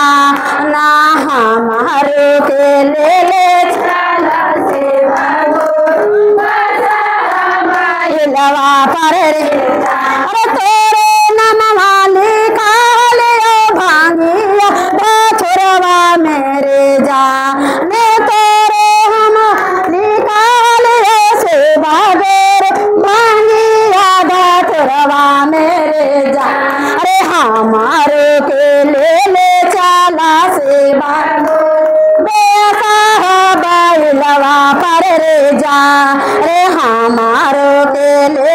जा ना हमारो के ले चला सेवा लवा पर रे अरे तोरे नाम वाली काले भांगिया छोरवा मेरे जा ने तोरे हम निकाल से बागेर भांगिया छोरवा मेरे जा अरे हमारे के ले चला से बागो लवा पर रे जा रे हमारो के ले